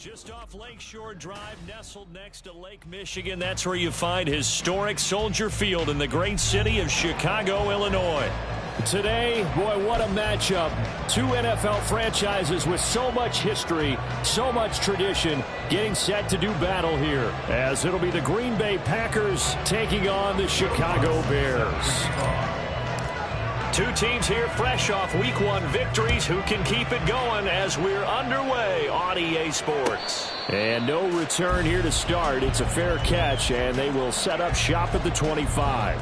Just off Lakeshore Drive, nestled next to Lake Michigan. That's where you find historic Soldier Field in the great city of Chicago, Illinois. Today, boy, what a matchup. Two NFL franchises with so much history, so much tradition, getting set to do battle here, as it'll be the Green Bay Packers taking on the Chicago Bears. Two teams here fresh off Week 1 victories. Who can keep it going as we're underway on EA Sports? And no return here to start. It's a fair catch, and they will set up shop at the 25.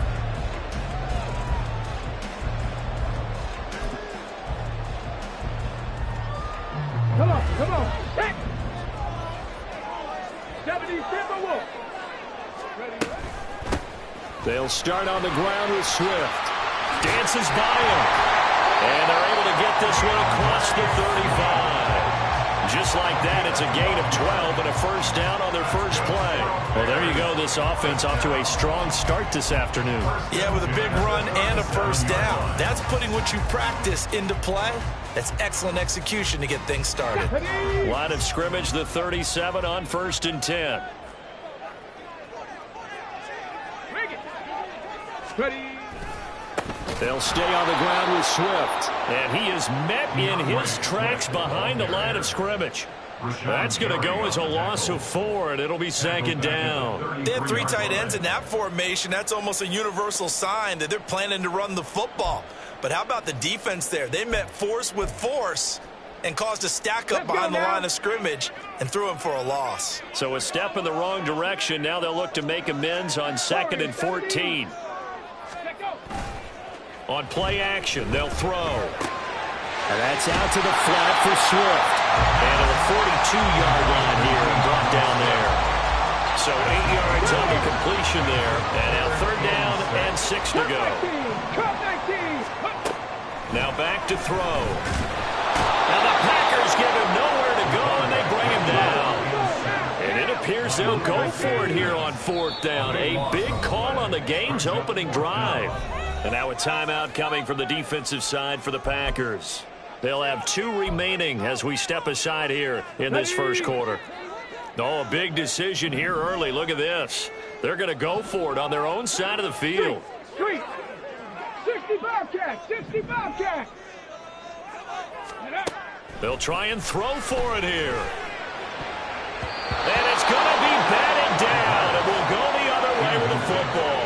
Come on. Hit! 70 Timberwolves. Ready. They'll start on the ground with Swift. Dances by him. And they're able to get this one across the 35. Just like that, it's a gain of 12 and a first down on their first play. Well, there you go. This offense off to a strong start this afternoon. Yeah, with a big run and a first down. That's putting what you practice into play. That's excellent execution to get things started. Line of scrimmage, the 37 on 1st and 10. Ready. They'll stay on the ground with Swift. And he is met in his tracks behind the line of scrimmage. That's going to go as a loss of 4, and it'll be 2nd down. They had 3 tight ends in that formation. That's almost a universal sign that they're planning to run the football. But how about the defense there? They met force with force and caused a stack up behind the line of scrimmage and threw him for a loss. So a step in the wrong direction. Now they'll look to make amends on 2nd and 14. On play action, they'll throw. And that's out to the flat for Swift. And at the 42-yard line here and brought down there. So 8 yards on the completion there. And now 3rd down and 6 to go. Now back to throw. Now the Packers give him nowhere to go, and they bring him down. And it appears they'll go for it here on 4th down. A big call on the game's opening drive. And now a timeout coming from the defensive side for the Packers. They'll have 2 remaining as we step aside here in this first quarter. Oh, a big decision here early. Look at this. They're going to go for it on their own side of the field. 60 Bobcats. They'll try and throw for it here. And it's going to be batted down. It will go the other way with the football.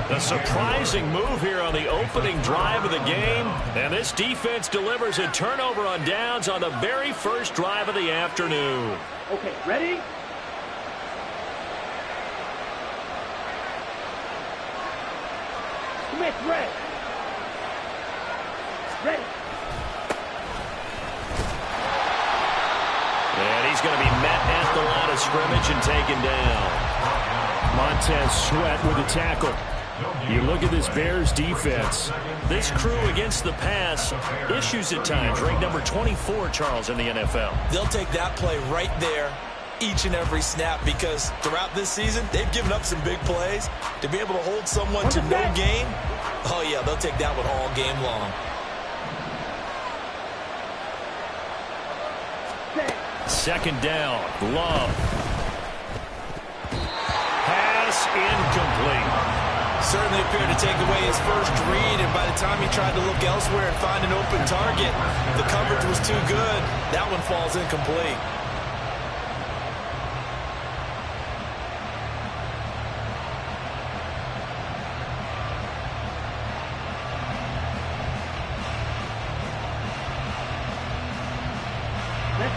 A surprising move here on the opening drive of the game. And this defense delivers a turnover on downs on the very first drive of the afternoon. Okay, ready? Smith, ready. And he's going to be met at the line of scrimmage and taken down. Montez Sweat with a tackle. You look at this Bears defense. This crew against the pass, issues at times. Ranked number 24, Charles, in the NFL. They'll take that play right there each and every snap because throughout this season, they've given up some big plays. To be able to hold someone to no gain, oh, yeah, they'll take that one all game long. Second down, Love. Pass incomplete. Certainly appeared to take away his first read, and by the time he tried to look elsewhere and find an open target, the coverage was too good. That one falls incomplete.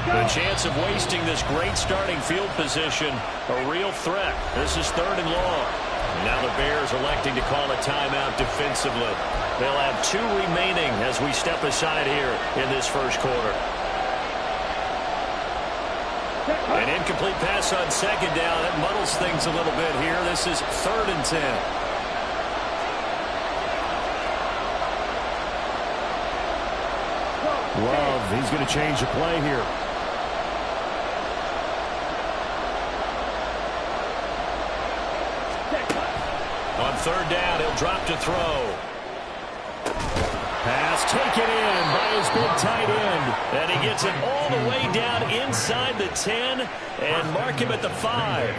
The chance of wasting this great starting field position, a real threat. This is 3rd and long. Now the Bears electing to call a timeout defensively. They'll have 2 remaining as we step aside here in this first quarter. An incomplete pass on 2nd down. That muddles things a little bit here. This is 3rd and 10. Love, he's going to change the play here. On 3rd down, he'll drop to throw. Pass taken in by his big tight end. And he gets it all the way down inside the 10 and mark him at the 5.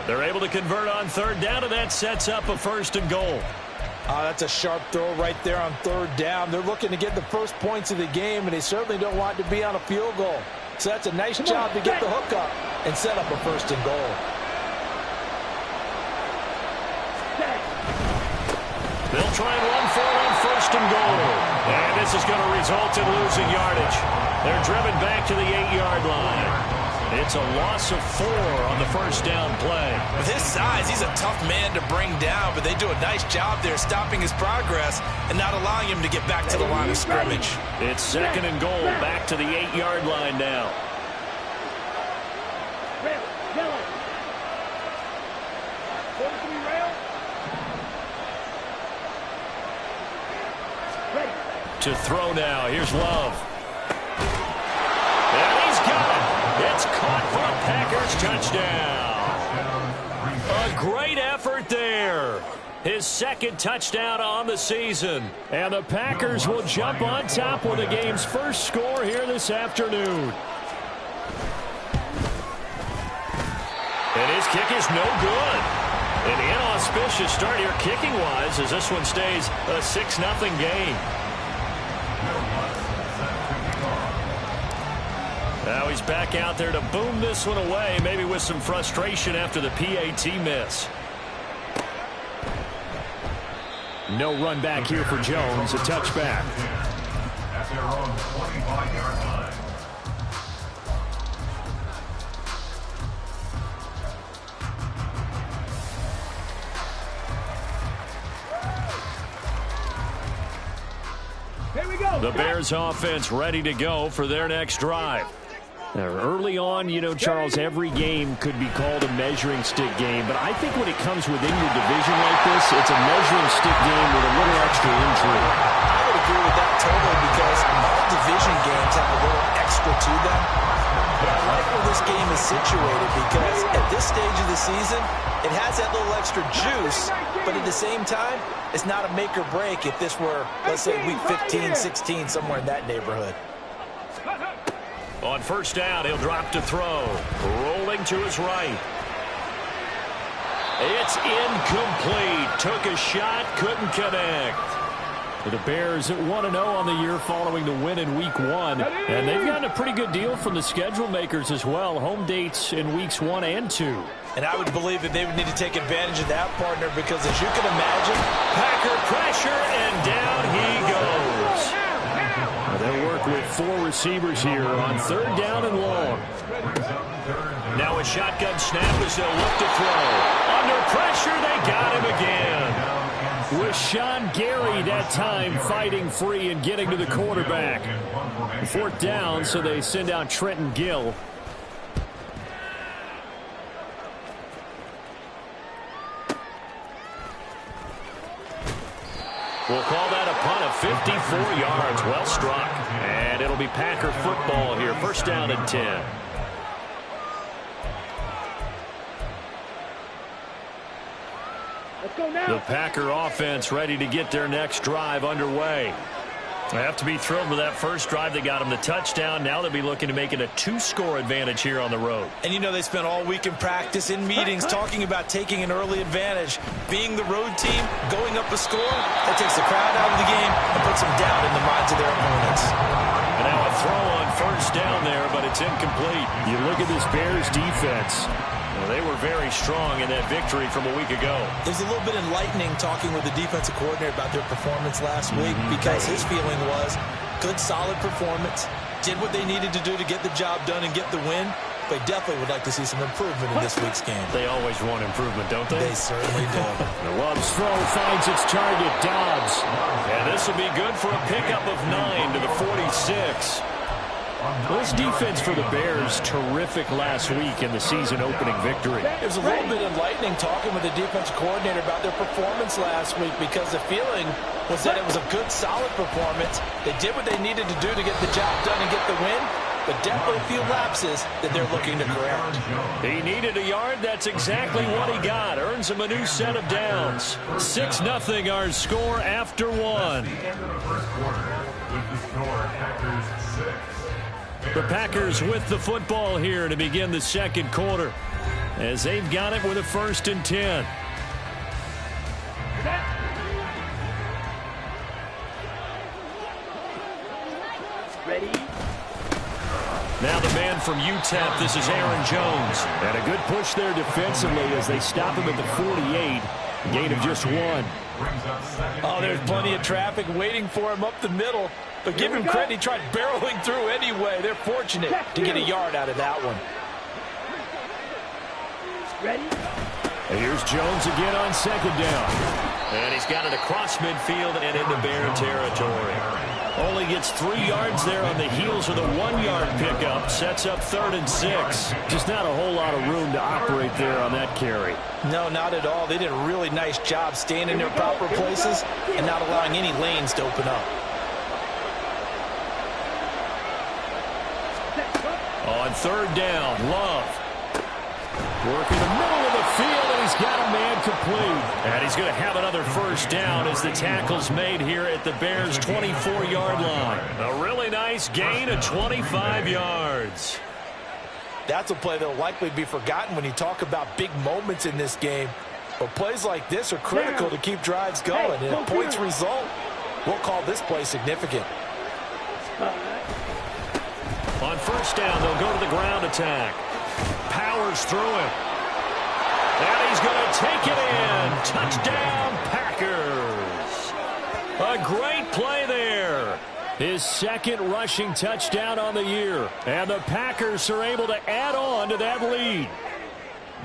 They're able to convert on third down, and that sets up a first and goal. That's a sharp throw right there on third down. They're looking to get the first points of the game, and they certainly don't want to be on a field goal. So that's a nice job to get the hook up and set up a first and goal. They'll try and run for it on first and goal. And this is going to result in losing yardage. They're driven back to the 8-yard line. It's a loss of 4 on the first down play. With his size, he's a tough man to bring down, but they do a nice job there stopping his progress and not allowing him to get back to the line of scrimmage. It's second and goal, back to the 8-yard line now. To throw now. Here's Love. And he's got it. It's caught for a Packers touchdown. A great effort there. His second touchdown on the season. And the Packers will jump on top with the game's first score here this afternoon. And his kick is no good. An inauspicious start here kicking-wise as this one stays a 6-0 game. Now he's back out there to boom this one away, maybe with some frustration after the PAT miss. No run back here for Jones, a touchback. At their own 25-yard line. Here we go. The Bears offense ready to go for their next drive. Now, early on, you know, Charles, every game could be called a measuring stick game, but I think when it comes within your division like this, it's a measuring stick game with a little extra intrigue. I would agree with that totally because all division games have a little extra to them. But I like where this game is situated because at this stage of the season, it has that little extra juice, but at the same time, it's not a make or break if this were, let's say, week 15, 16, somewhere in that neighborhood. On first down, he'll drop to throw. Rolling to his right. It's incomplete. Took a shot, couldn't connect. The Bears at 1-0 on the year following the win in Week 1. And they've gotten a pretty good deal from the schedule makers as well. Home dates in Weeks 1 and 2. And I would believe that they would need to take advantage of that, partner, because as you can imagine, Packer pressure, and down he goes. They'll work with 4 receivers here on third down and long. Now a shotgun snap as they'll look to throw. Under pressure, they got him again. With Sean Gary that time fighting free and getting to the quarterback. Fourth down, so they send out Trenton Gill. We'll call that a punt of 54 yards. Well struck. And it'll be Packer football here. First down and 10. Let's go now. The Packer offense ready to get their next drive underway. They have to be thrilled with that first drive. They got them the touchdown. Now they'll be looking to make it a 2-score advantage here on the road. and you know they spent all week in practice, in meetings, talking about taking an early advantage. Being the road team, going up a score, that takes the crowd out of the game and puts them down in the minds of their opponents. And now a throw on first down there, but it's incomplete. You look at this Bears defense. Well, they were very strong in that victory from a week ago. It was a little bit enlightening talking with the defensive coordinator about their performance last week because his feeling was good, solid performance, did what they needed to do to get the job done and get the win, but definitely would like to see some improvement in this week's game. They always want improvement, don't they? They certainly do. The Love's throw finds its target, Dobbs. And this will be good for a pickup of 9 to the 46. This defense for the Bears, terrific last week in the season-opening victory. It was a little bit enlightening talking with the defensive coordinator about their performance last week because the feeling was that it was a good, solid performance. They did what they needed to do to get the job done and get the win, but definitely a few lapses that they're looking to correct. He needed a yard. That's exactly what he got. Earns him a new set of downs. 6-0 our score after one. The Packers with the football here to begin the second quarter, as they've got it with a 1st and 10. Ready? Now the man from UTEP, this is Aaron Jones. And a good push there defensively as they stop him at the 48. Gain of just 1. Oh, there's plenty of traffic waiting for him up the middle. But give him credit, he tried barreling through anyway. They're fortunate to get a yard out of that one. Ready? And here's Jones again on 2nd down. And he's got it across midfield and into Bear territory. Only gets 3 yards there on the heels of the 1-yard pickup. Sets up 3rd and 6. Just not a whole lot of room to operate there on that carry. No, not at all. They did a really nice job staying in their proper places and not allowing any lanes to open up. On 3rd down, Love. Working the middle of the field, and he's got a man complete. And he's going to have another 1st down as the tackle's made here at the Bears' 24-yard line. A really nice gain of 25 yards. That's a play that will likely be forgotten when you talk about big moments in this game. But plays like this are critical to keep drives going. And if points result, we'll call this play significant. On 1st down, they'll go to the ground attack. Powers through him. And he's going to take it in. Touchdown, Packers. A great play there. His 2nd rushing touchdown on the year. And the Packers are able to add on to that lead.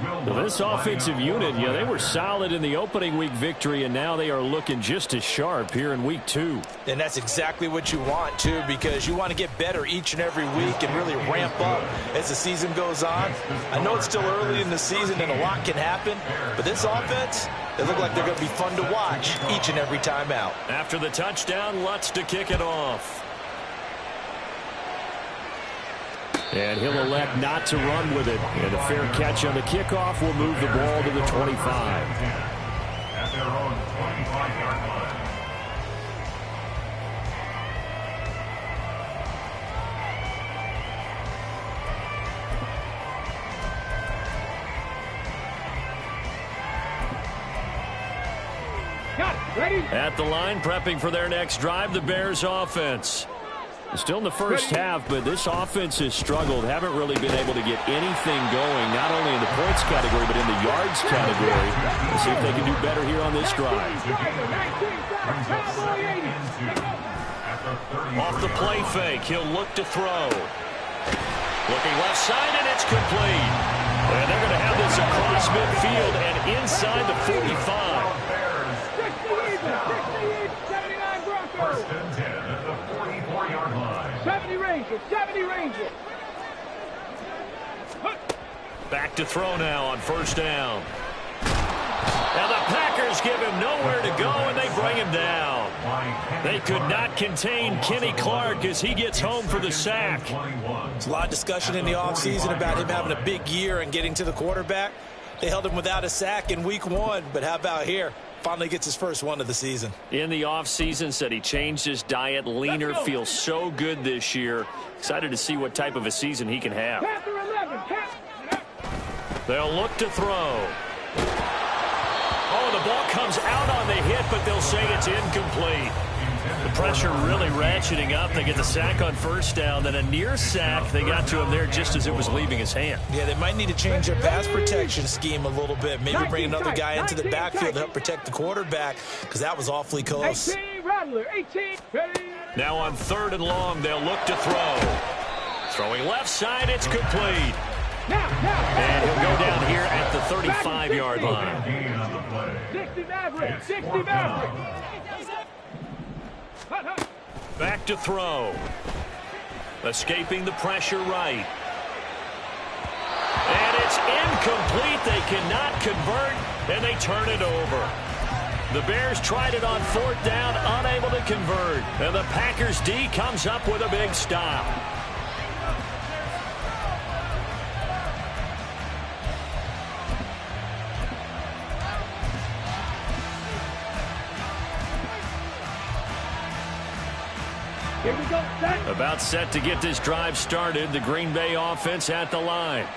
Well, this offensive unit, yeah, they were solid in the opening week victory, and now they are looking just as sharp here in week 2. And that's exactly what you want, too, because you want to get better each and every week and really ramp up as the season goes on. I know it's still early in the season and a lot can happen, but this offense, they look like they're going to be fun to watch each and every time out. After the touchdown, Lutz to kick it off. And he'll elect not to run with it. And a fair catch on the kickoff will move the ball to the 25. At their own 25-yard line. Got it. Ready? At the line, prepping for their next drive, the Bears offense. Still in the first half, but this offense has struggled. Haven't really been able to get anything going, not only in the points category, but in the yards category. Let's see if they can do better here on this drive. Off the play fake, he'll look to throw. Looking left side, and it's complete. And they're going to have this across midfield and inside the 45. 79 Broncos. 1st and 10 at the 44-yard line. 70 Rangers. 70 Rangers. Back to throw now on 1st down. Now the Packers give him nowhere to go, and they bring him down. They could not contain Kenny Clark as he gets home for the sack. There's a lot of discussion in the offseason about him having a big year and getting to the quarterback. They held him without a sack in week 1, but how about here? Finally gets his first one of the season. In the offseason, said he changed his diet, leaner, feels so good this year. Excited to see what type of a season he can have. Panther 11. They'll look to throw. Oh, the ball comes out on the hit, but they'll say it's incomplete. The pressure really ratcheting up. They get the sack on 1st down, then a near sack. They got to him there just as it was leaving his hand. Yeah, they might need to change their pass protection scheme a little bit. Maybe bring another guy into the backfield to help protect the quarterback, because that was awfully close. 18, Rattler, 18, ready. Now on 3rd and long, they'll look to throw. Throwing left side, it's complete. And he'll go down here at the 35-yard line. 60 Maverick, 60 Maverick. Back to throw. Escaping the pressure right. And it's incomplete. They cannot convert, and they turn it over. The Bears tried it on 4th down, unable to convert. And the Packers D comes up with a big stop. Here we go, set. About set to get this drive started. The Green Bay offense at the line.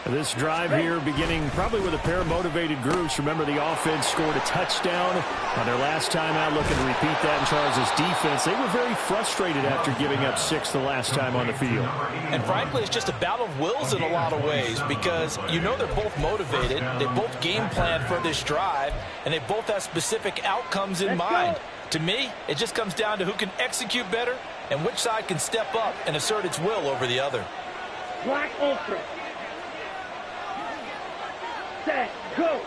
This drive here beginning probably with a pair of motivated groups. Remember, the offense scored a touchdown on their last time out, looking to repeat that in Charles' defense. They were very frustrated after giving up 6 the last time on the field. And frankly, it's just a battle of wills in a lot of ways because you know they're both motivated. They both game plan for this drive, and they both have specific outcomes in mind. To me, it just comes down to who can execute better and which side can step up and assert its will over the other. Black Ultra. Set, go.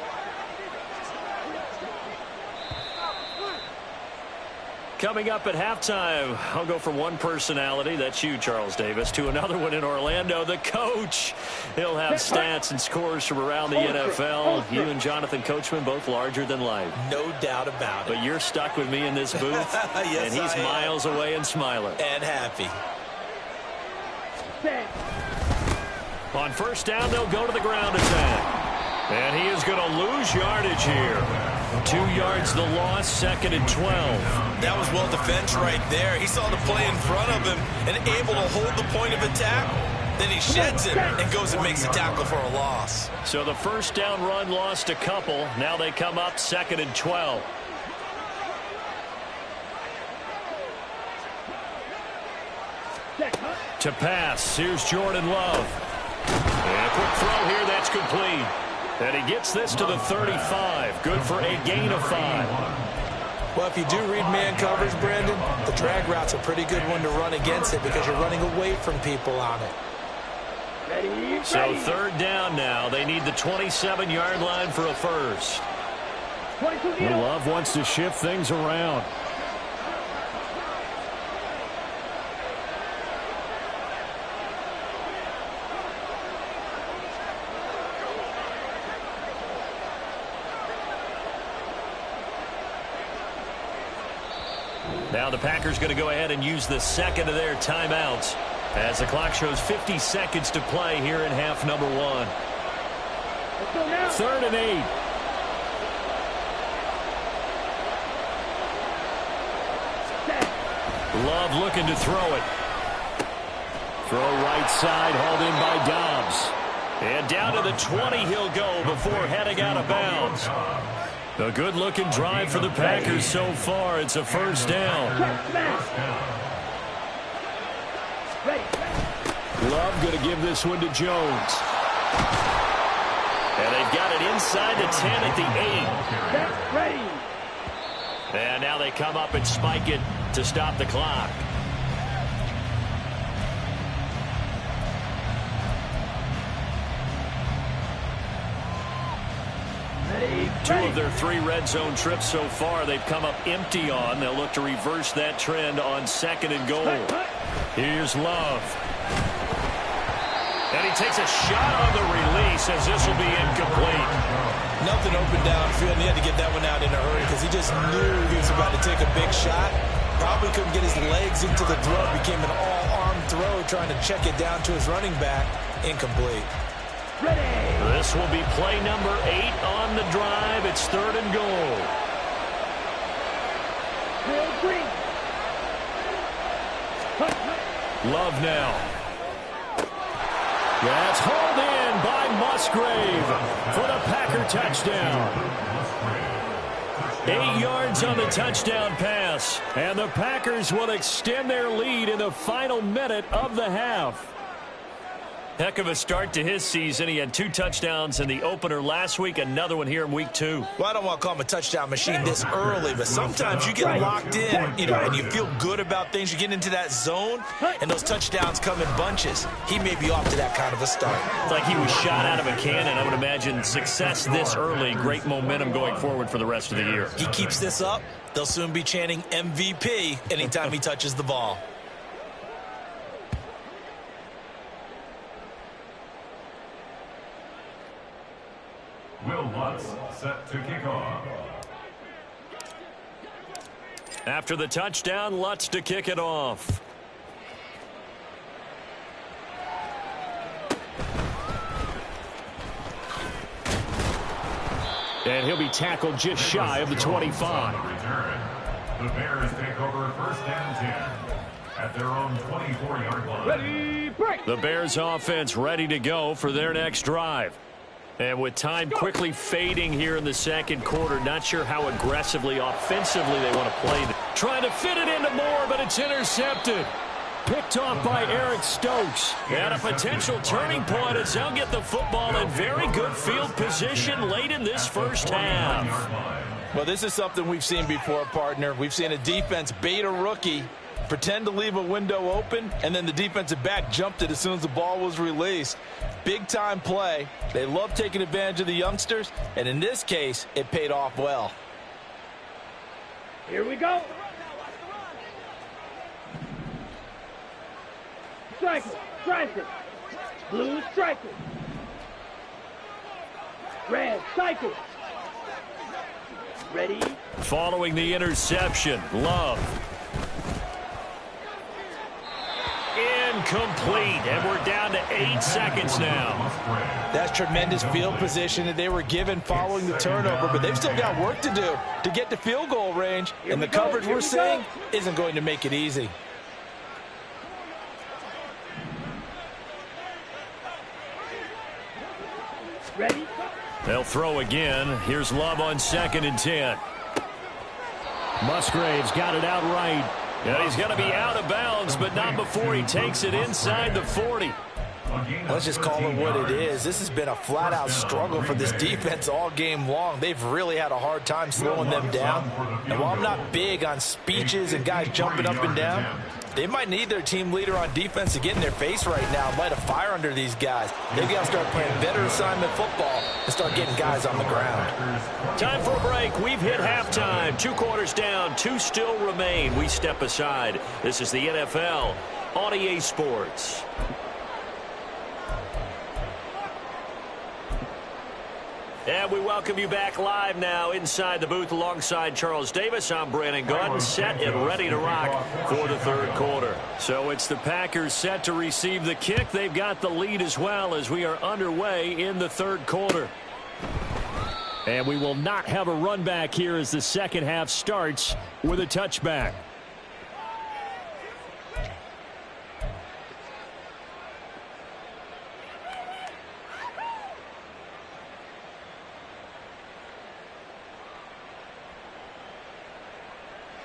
Coming up at halftime, I'll go from one personality, that's you, Charles Davis, to another one in Orlando, the coach. He'll have stats and scores from around the NFL. You and Jonathan Coachman, both larger than life. No doubt about it. But you're stuck with me in this booth, Yes, and he's I am. miles away and smiling. And happy. Set. On first down, they'll go to the ground attack. And he is going to lose yardage here. 2 yards the loss, 2nd and 12. That was well defense right there. He saw the play in front of him and able to hold the point of attack. Then he sheds it and goes and makes a tackle for a loss. So the first down run lost a couple. Now they come up 2nd and 12. Set, huh? To pass, here's Jordan Love. And a quick throw here, that's complete. And he gets this to the 35. Good for a gain of 5. Well, if you do read man coverage, Brandon, the drag route's a pretty good one to run against it because you're running away from people on it. Ready, So ready. 3rd down now. They need the 27-yard line for a first. 22 needle. Love wants to shift things around. Now the Packers going to go ahead and use the second of their timeouts as the clock shows 50 seconds to play here in half number 1. Let's go now. 3rd and 8. Set. Love looking to throw it. Throw right side, hauled in by Dobbs. And down to the 20 he'll go before heading out of bounds. A good-looking drive for the Packers so far. It's a first down. Check, smash. Ready. Love going to give this one to Jones. And they've got it inside the 10 at the 8. Set, ready. And now they come up and spike it to stop the clock. Ready, 2 ready. of their 3 red zone trips so far they've come up empty on. They'll look to reverse that trend on 2nd and goal. Hut, hut. Here's Love. And he takes a shot on the release as this will be incomplete. Nothing open downfield, and he had to get that one out in a hurry because he just knew he was about to take a big shot. Probably couldn't get his legs into the throw. Became an all-arm throw, trying to check it down to his running back. Incomplete. Ready. This will be play number 8 on the drive. It's 3rd and goal. Field green. Hut, hut. Love now. That's hauled in by Musgrave for the Packer touchdown. 8 yards on the touchdown pass. And the Packers will extend their lead in the final minute of the half. Heck of a start to his season. He had 2 touchdowns in the opener last week, another one here in week 2. Well, I don't want to call him a touchdown machine this early, but sometimes you get locked in, and you feel good about things. You get into that zone, and those touchdowns come in bunches. He may be off to that kind of a start. It's like he was shot out of a cannon. I would imagine success this early, great momentum going forward for the rest of the year. He keeps this up, they'll soon be chanting MVP anytime he touches the ball. Will Lutz set to kick off. After the touchdown, Lutz to kick it off. And he'll be tackled just shy of the 25. Return. The Bears take over 1st and 10. at their own 24-yard line. Ready, break. The Bears offense ready to go for their next drive. And with time quickly fading here in the second quarter, not sure how aggressively, offensively they want to play. Trying to fit it into Moore, but it's intercepted. Picked off by Eric Stokes. And a potential turning point as they'll get the football in very good field position late in this first half. Well, this is something we've seen before, partner. We've seen a defense bait a rookie, pretend to leave a window open, and then the defensive back jumped it as soon as the ball was released. Big-time play. They love taking advantage of the youngsters, and in this case, it paid off well. Here we go. Striker, striker. Blue striker. Red striker. Ready. Following the interception, Love. Incomplete, and we're down to 8 seconds now. That's tremendous field position that they were given following the turnover, but they've still got work to do to get to field goal range, and the coverage we're seeing isn't going to make it easy. Ready. They'll throw again. Here's Love on 2nd and 10. Musgrave's got it out right. And he's going to be out of bounds, but not before he takes it inside the 40. Let's just call it what it is. This has been a flat-out struggle for this defense all game long. They've really had a hard time slowing them down. And while I'm not big on speeches and guys jumping up and down, they might need their team leader on defense to get in their face right now and light a fire under these guys. They've got to start playing better assignment football and start getting guys on the ground. Time for a break. We've hit halftime. 2 quarters down. 2 still remain. We step aside. This is the NFL on EA Sports. And we welcome you back live now inside the booth alongside Charles Davis. I'm Brandon Gaudin, set and ready to rock for the third quarter. So it's the Packers set to receive the kick. They've got the lead as well as we are underway in the third quarter. And we will not have a run back here as the second half starts with a touchback.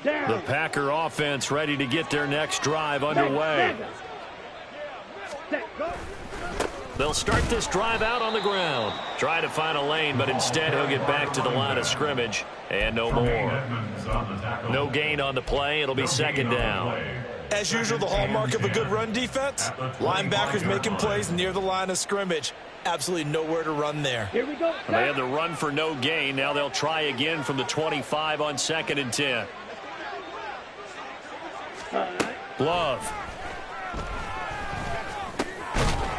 The Packer offense ready to get their next drive underway. They'll start this drive out on the ground. Try to find a lane, but instead he'll get back to the line of scrimmage. And no more. No gain on the play. It'll be second down. As usual, the hallmark of a good run defense, linebackers making plays near the line of scrimmage. Absolutely nowhere to run there. Here we go. They had the run for no gain. Now they'll try again from the 25 on 2nd and 10. Love.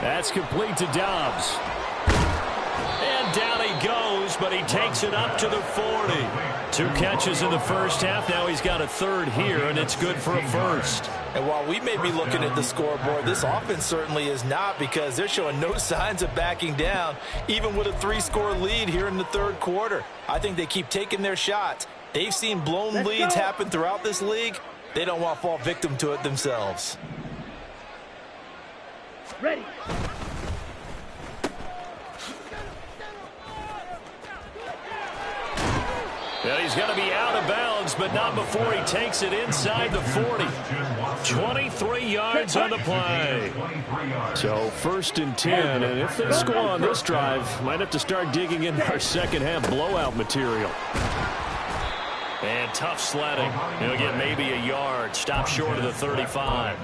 That's complete to Dobbs. And down he goes, but he takes it up to the 40. 2 catches in the first half. Now he's got a third here, and it's good for a first. And while we may be looking at the scoreboard, this offense certainly is not, because they're showing no signs of backing down, even with a 3-score lead here in the third quarter. I think they keep taking their shots. They've seen blown leads happen throughout this league. They don't want to fall victim to it themselves. Ready. Well, he's going to be out of bounds, but not before he takes it inside the 40. 23 yards on the play. So 1st and 10, and if they score on this drive, might have to start digging in our second half blowout material. And tough sledding. He'll get maybe a yard. Stop short of the 35.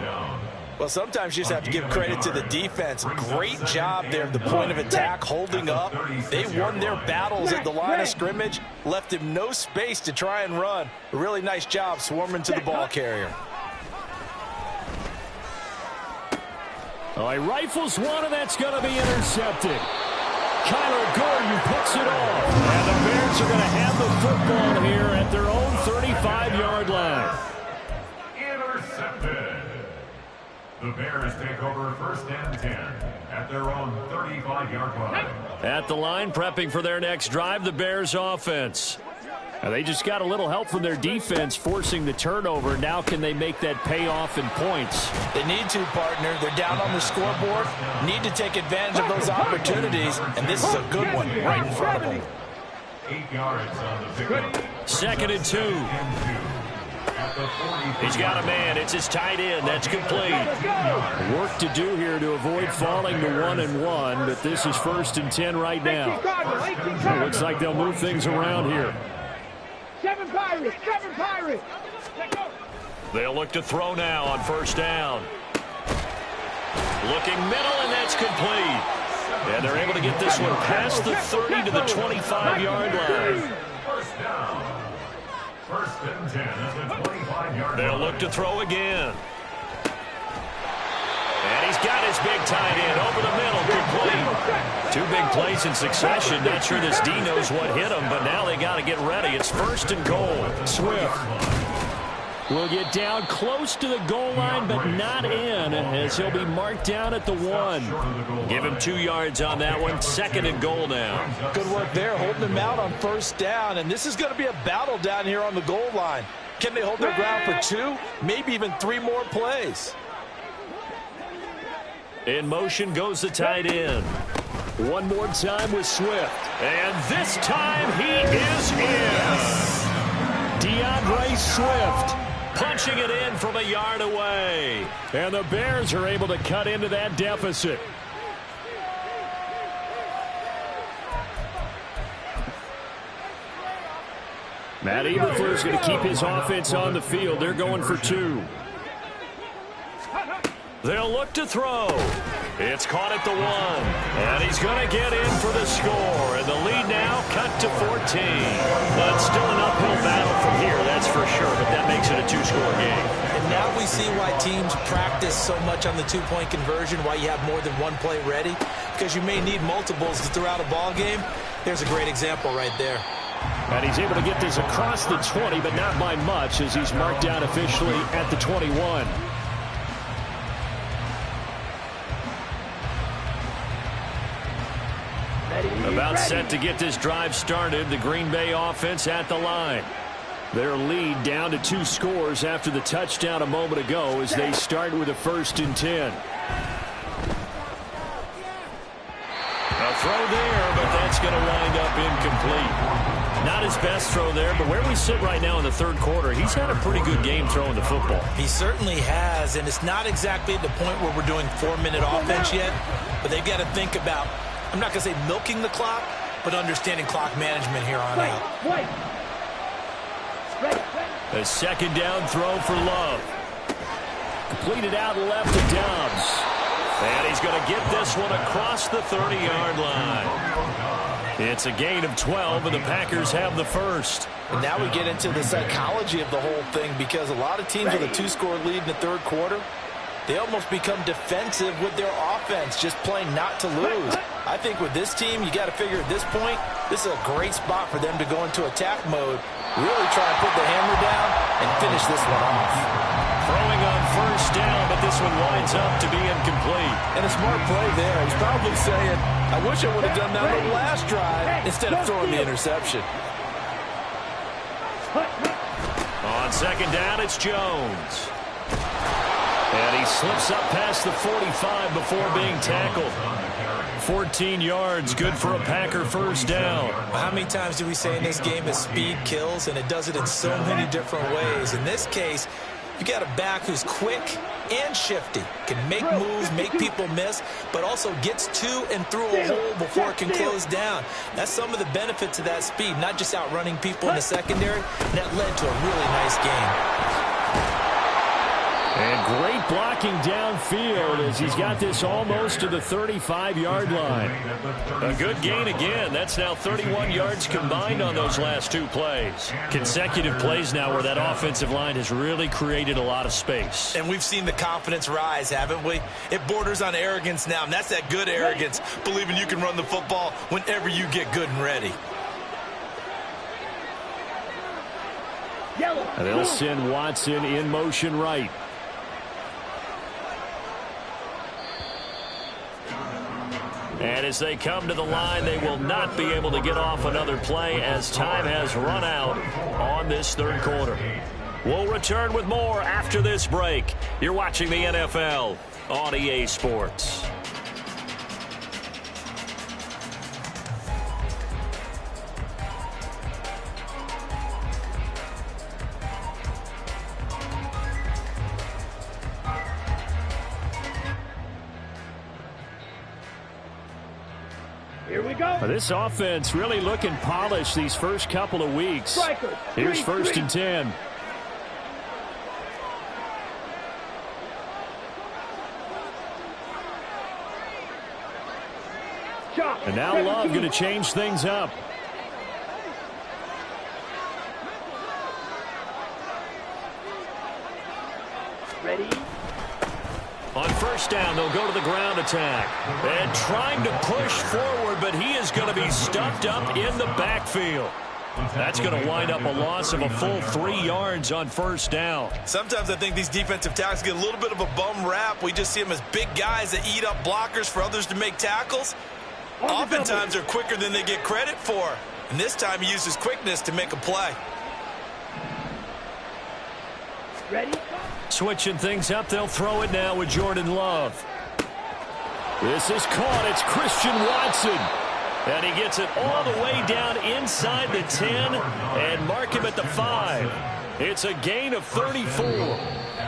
Well, sometimes you just have to give credit to the defense. Great job there at the point of attack, holding up. They won their battles at the line of scrimmage, left him no space to try and run. A really nice job swarming to the ball carrier. Oh, he rifles one, and that's going to be intercepted. Kyler Gordon picks it off. And the Bears are going to have the football here at their own 35-yard line. Intercepted. The Bears take over 1st and 10 at their own 35-yard line. At the line, prepping for their next drive, the Bears offense. Now they just got a little help from their defense forcing the turnover. Now can they make that pay off in points? They need to, partner. They're down on the scoreboard. Need to take advantage of those opportunities, and this is a good one right in front of them. 8 yards on the pickup. 2nd and 2. He's got a man. It's his tight end. That's complete. Work to do here to avoid falling to 1-1, but this is 1st and 10 right now. It looks like they'll move things around here. 7 Pirates! 7 Pirates! They'll look to throw now on 1st down. Looking middle, and that's complete. And they're able to get this one past the 30 to the 25-yard line. 1st down. 1st and 10 at the 25-yard line. They'll look to throw again. And he's got his big tight end over the middle, complete. 2 big plays in succession. Not sure this D knows what hit him, but now they got to get ready. It's 1st and goal. Swift will get down close to the goal line, but not in, as he'll be marked down at the 1. Give him 2 yards on that one. 2nd and goal now. Good work there, holding them out on 1st down, and this is going to be a battle down here on the goal line. Can they hold their ground for 2, maybe even 3 more plays? In motion goes the tight end. One more time with Swift. And this time he is in. DeAndre Swift punching it in from a yard away. And the Bears are able to cut into that deficit. Matt Eberflus is going to keep his offense on the field. They're going for 2. They'll look to throw. It's caught at the 1. And he's going to get in for the score. And the lead now cut to 14. But still an uphill battle from here, that's for sure. But that makes it a 2-score game. And now we see why teams practice so much on the 2-point conversion, why you have more than one play ready. Because you may need multiples to throw out a ball game. Here's a great example right there. And he's able to get this across the 20, but not by much, as he's marked down officially at the 21. About set to get this drive started. The Green Bay offense at the line. Their lead down to 2 scores after the touchdown a moment ago as they start with a 1st and 10. A throw there, but that's going to wind up incomplete. Not his best throw there, but where we sit right now in the 3rd quarter, he's had a pretty good game throwing the football. He certainly has, and it's not exactly at the point where we're doing 4-minute offense yet, but they've got to think about, I'm not going to say milking the clock, but understanding clock management here on out. A 2nd down throw for Love. Completed out left to Dobbs. And he's going to get this one across the 30-yard line. It's a gain of 12, and the Packers have the 1st. And now we get into the psychology of the whole thing, because a lot of teams with a 2-score lead in the 3rd quarter, they almost become defensive with their offense, just playing not to lose. I think with this team, you got to figure at this point, this is a great spot for them to go into attack mode, really try and put the hammer down and finish this one off. Throwing on 1st down, but this one winds up to be incomplete. And a smart play there. He's probably saying, I wish I would have done that on the last drive instead of throwing the interception. On 2nd down, it's Jones. And he slips up past the 45 before being tackled. 14 yards, good for a Packer 1st down. How many times do we say in this game that speed kills, and it does it in so many different ways? In this case, you got a back who's quick and shifty, can make moves, make people miss, but also gets to and through a hole before it can close down. That's some of the benefits of that speed, not just outrunning people in the secondary. And that led to a really nice game. And great blocking downfield as he's got this almost to the 35-yard line. A good gain again. That's now 31 yards combined on those last 2 plays. Consecutive plays now where that offensive line has really created a lot of space. And we've seen the confidence rise, haven't we? It borders on arrogance now, and that's that good arrogance, believing you can run the football whenever you get good and ready. And they'll send Watson in motion right. And as they come to the line, they will not be able to get off another play as time has run out on this third quarter. We'll return with more after this break. You're watching the NFL on EA Sports. Here we go. This offense really looking polished these first couple of weeks. Strikers. Here's first and 10. And now Love going to change things up. Ready? On first down, they'll go to the ground attack. And trying to push forward, but he is going to be stuffed up in the backfield. That's going to wind up a loss of a full 3 yards on first down. Sometimes I think these defensive tackles get a little bit of a bum rap. We just see them as big guys that eat up blockers for others to make tackles. Oftentimes they're quicker than they get credit for. And this time he uses quickness to make a play. Ready? Switching things up, they'll throw it now with Jordan Love. This is caught. It's Christian Watson. And he gets it all the way down inside the 10 and mark him at the 5. It's a gain of 34.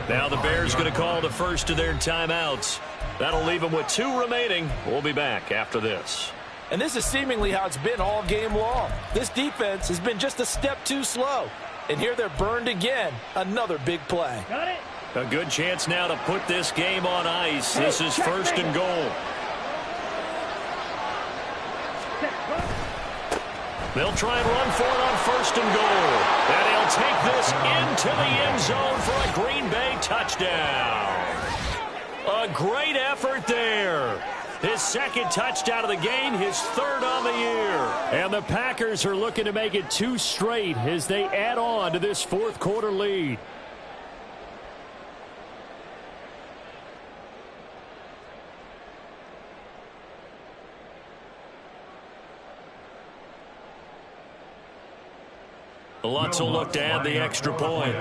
Now the Bears going to call the first of their timeouts. That'll leave them with 2 remaining. We'll be back after this. And this is seemingly how it's been all game long. This defense has been just a step too slow. And here they're burned again. Another big play. Got it. A good chance now to put this game on ice. This is first and goal. They'll try and run for it on first and goal. And he'll take this into the end zone for a Green Bay touchdown. A great effort there. His second touchdown of the game, his third on the year. And the Packers are looking to make it 2 straight as they add on to this fourth quarter lead. Lutz will look to add the extra point.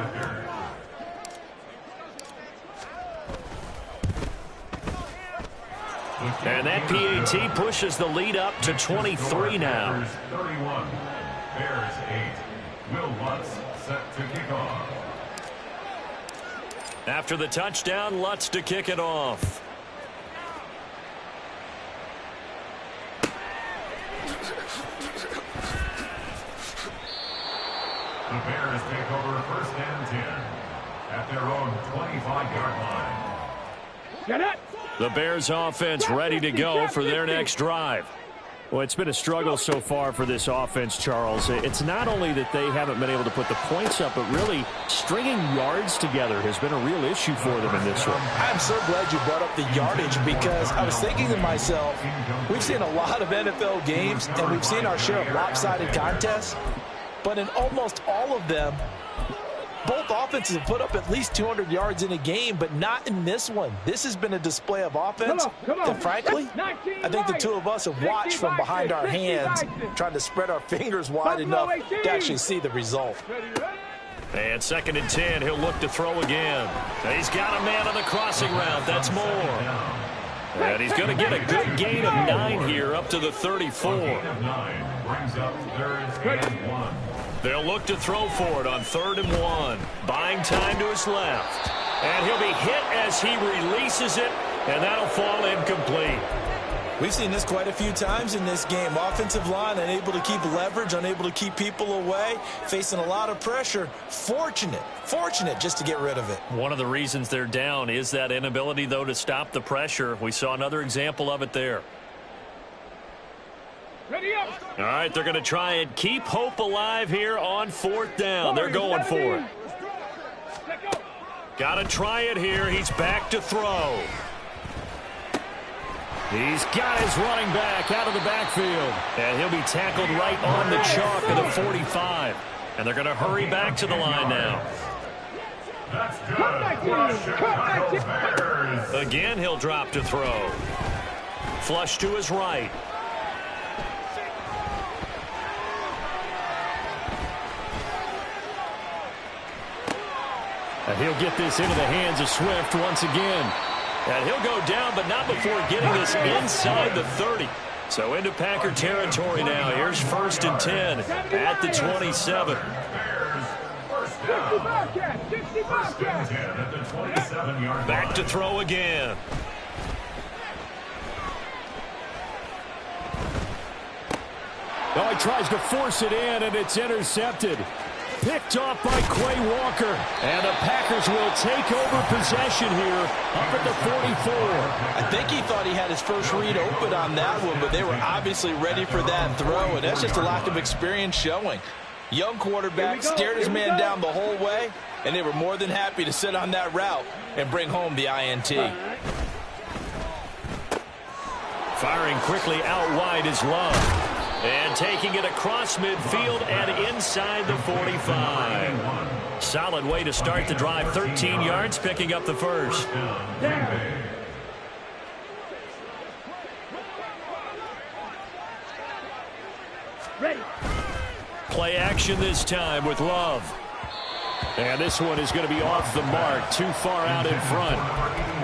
And that PAT pushes the lead up to 23 now. 31, Bears 8. Will Lutz set to kick off. After the touchdown, Lutz to kick it off. The Bears take over first and 10 at their own 25-yard line. Get it. The Bears offense ready to go for their next drive. Well, it's been a struggle so far for this offense, Charles. It's not only that they haven't been able to put the points up, but really stringing yards together has been a real issue for them in this one. I'm so glad you brought up the yardage because I was thinking to myself, we've seen a lot of NFL games and we've seen our share of lopsided contests, but in almost all of them, both offenses have put up at least 200 yards in a game, but not in this one. This has been a display of offense that, frankly, I think the two of us have watched from behind our hands, trying to spread our fingers wide enough to actually see the result. And second and 10, he'll look to throw again. And he's got a man on the crossing route. That's more. And he's going to get a good gain of 9 here up to the 34. Brings up third and 1. They'll look to throw for it on 3rd and 1. Buying time to his left. And he'll be hit as he releases it, and that'll fall incomplete. We've seen this quite a few times in this game. Offensive line unable to keep leverage, unable to keep people away, facing a lot of pressure. Fortunate just to get rid of it. One of the reasons they're down is that inability, though, to stop the pressure. We saw another example of it there. Ready up. All right, they're going to try and keep hope alive here on 4th down. They're going for it. Got to try it here. He's back to throw. He's got his running back out of the backfield. And he'll be tackled right on the chalk of the 45. And they're going to hurry back to the line now. That's good. Again, he'll drop to throw. Flush to his right. And he'll get this into the hands of Swift once again. And he'll go down, but not before getting this inside the 30. So into Packer territory now. Here's 1st and 10 at the 27. Back to throw again. Oh, he tries to force it in, and it's intercepted. Picked off by Quay Walker. And the Packers will take over possession here up at the 44. I think he thought he had his first read open on that one, but they were obviously ready for that throw, and that's just a lack of experience showing. Young quarterback stared his man down the whole way, and they were more than happy to sit on that route and bring home the INT. Firing quickly out wide is Love. And taking it across midfield and inside the 45. Solid way to start the drive. 13 yards, picking up the first. Ready. Play action this time with Love. And this one is going to be off the mark, too far out in front.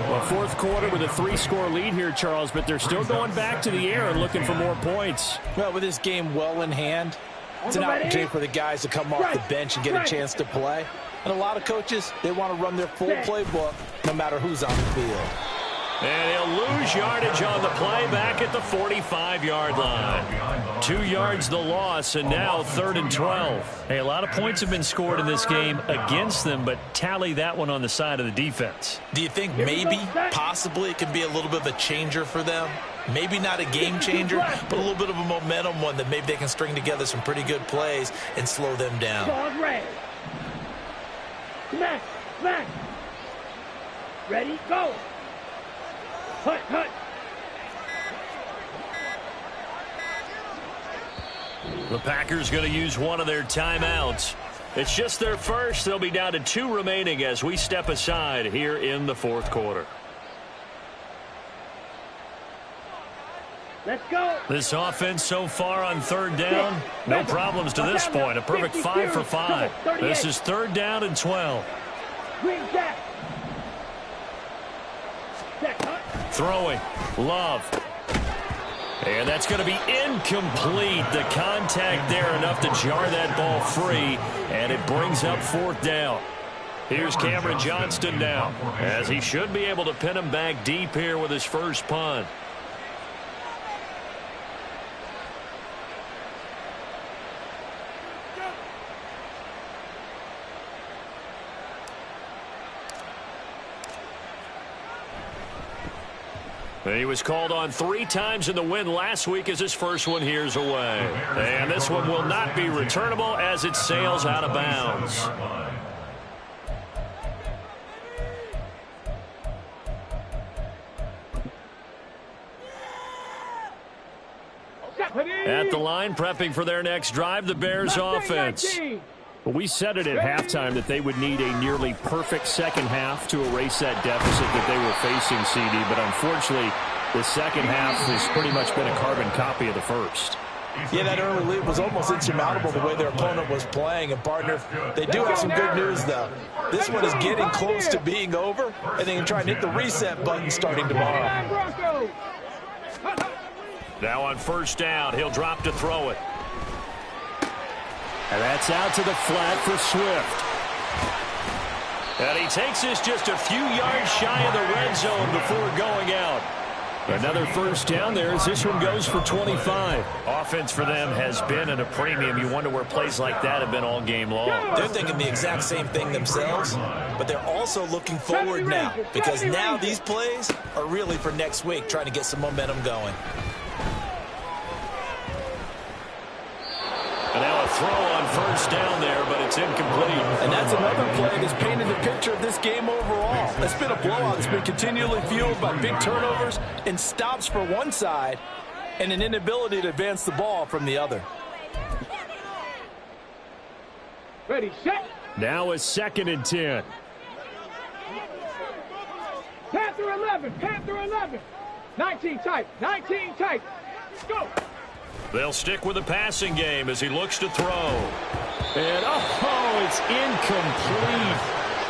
Well, 4th quarter with a 3-score lead here, Charles, but they're still going back to the air and looking for more points. Well, with this game well in hand, it's an opportunity for the guys to come off the bench and get a chance to play. And a lot of coaches, they want to run their full playbook no matter who's on the field. And he'll lose yardage on the play back at the 45-yard line. 2 yards the loss, and now 3rd and 12. Hey, a lot of points have been scored in this game against them, but tally that one on the side of the defense. Do you think maybe, possibly, it could be a little bit of a changer for them? Maybe not a game changer, but a little bit of a momentum one that maybe they can string together some pretty good plays and slow them down. Smash, smash. Ready, go. Hut, hut. The Packers going to use one of their timeouts. It's just their first. They'll be down to 2 remaining as we step aside here in the 4th quarter. Let's go. This offense so far on 3rd down, no problems to this point. A perfect 5 for 5. This is 3rd down and 12. Green jack. Throwing. Love. And that's going to be incomplete. The contact there enough to jar that ball free, and it brings up 4th down. Here's Cameron Johnston now, as he should be able to pin him back deep here with his first punt. He was called on 3 times in the win last week as his first one here's away. And this one will not be returnable as it sails out of bounds. At the line, prepping for their next drive, the Bears offense. We said it at halftime that they would need a nearly perfect second half to erase that deficit that they were facing, CD. But unfortunately, the second half has pretty much been a carbon copy of the first. Yeah, that early lead was almost insurmountable the way their opponent was playing. And, partner, they do have some good news, though. This one is getting close to being over, and they can try and hit the reset button starting tomorrow. Now on 1st down, he'll drop to throw it. And that's out to the flat for Swift. And he takes this just a few yards shy of the red zone before going out. Another 1st down there as this one goes for 25. Offense for them has been at a premium. You wonder where plays like that have been all game long. They're thinking the exact same thing themselves, but they're also looking forward now because now these plays are really for next week, trying to get some momentum going. And now a throw on 1st down there, but it's incomplete. And that's another play that's painted the picture of this game overall. It's been a blowout that's been continually fueled by big turnovers and stops for one side and an inability to advance the ball from the other. Ready, set. Now it's 2nd and 10. Panther 11, Panther 11. 19 tight. 19 tight. Go. They'll stick with the passing game as he looks to throw. And, oh, it's incomplete.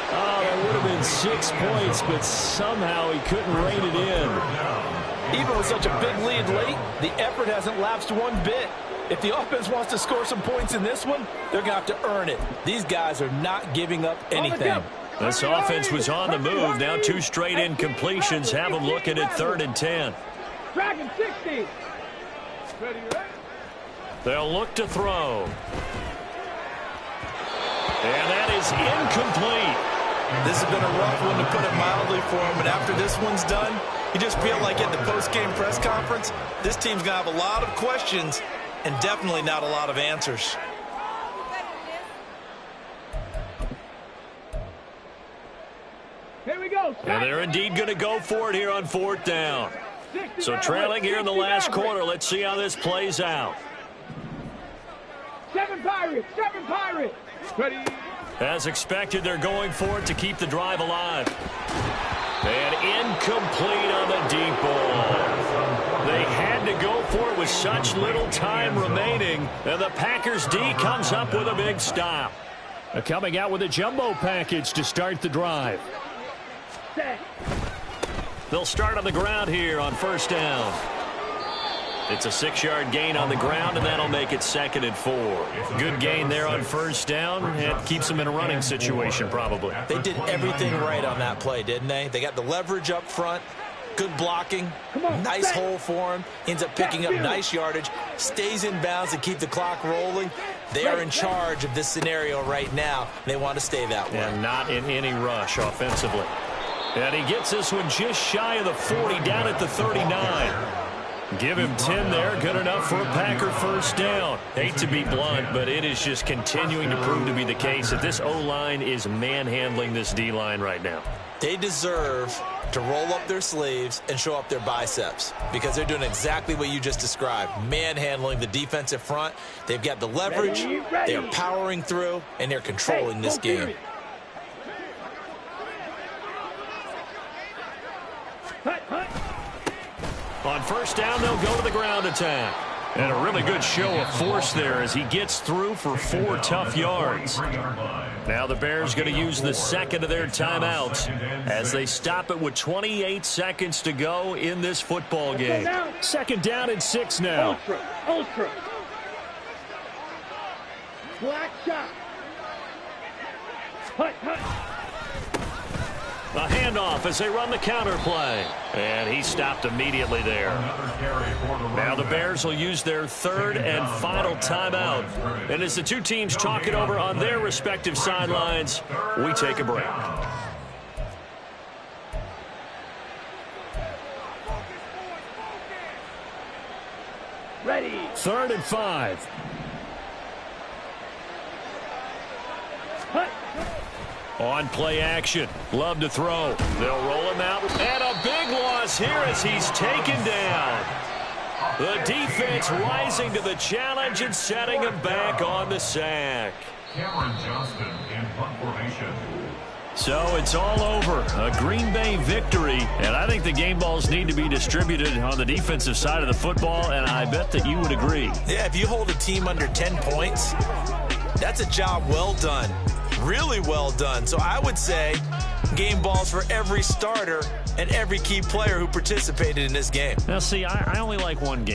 Oh, that would have been 6 points, but somehow he couldn't rein it in. Even with such a big lead late, the effort hasn't lapsed one bit. If the offense wants to score some points in this one, they're going to have to earn it. These guys are not giving up anything. This offense was on the move. Now 2 straight incompletions have them looking at 3rd and 10. Dragon 60. Ready, ready. They'll look to throw. And that is incomplete. This has been a rough one, to put it mildly, for him. And after this one's done, you just feel like at the post-game press conference, this team's going to have a lot of questions and definitely not a lot of answers. Here we go. And they're indeed going to go for it here on 4th down. So trailing here in the last quarter. Let's see how this plays out. 7 Pirates. 7 Pirates. Ready. As expected, they're going for it to keep the drive alive. And incomplete on the deep ball. They had to go for it with such little time remaining. And the Packers D comes up with a big stop. Coming out with a jumbo package to start the drive. Set. They'll start on the ground here on 1st down. It's a 6-yard gain on the ground, and that'll make it 2nd and 4. Good gain there on 1st down, and keeps them in a running situation probably. They did everything right on that play, didn't they? They got the leverage up front, good blocking, nice hole for him, ends up picking up nice yardage, stays in bounds to keep the clock rolling. They are in charge of this scenario right now. They want to stay that way. And not in any rush offensively. And he gets this one just shy of the 40, down at the 39. Give him 10 there, good enough for a Packer 1st down. Hate to be blunt, but it is just continuing to prove to be the case that this O-line is manhandling this D-line right now. They deserve to roll up their sleeves and show up their biceps, because they're doing exactly what you just described, manhandling the defensive front. They've got the leverage, they're powering through, and they're controlling this game. On 1st down, they'll go to the ground attack. And a really good show of force there as he gets through for 4 tough yards. Now the Bears going to use the 2nd of their timeouts as they stop it with 28 seconds to go in this football game. 2nd down and 6 now. Ultra. Black shot. Hut, hut. A handoff as they run the counter play. And he stopped immediately there. Now the Bears will use their 3rd and final timeout. And as the 2 teams talk it over on their respective sidelines, we take a break. Ready. 3rd and 5. Hut. On play action. Love to throw. They'll roll him out. And a big loss here as he's taken down. The defense rising to the challenge and setting him back on the sack. Cameron Johnston in punt formation. So it's all over. A Green Bay victory. And I think the game balls need to be distributed on the defensive side of the football, and I bet that you would agree. Yeah, if you hold a team under 10 points, that's a job well done. Really well done. So I would say game balls for every starter and every key player who participated in this game. Now, see, I only like one game.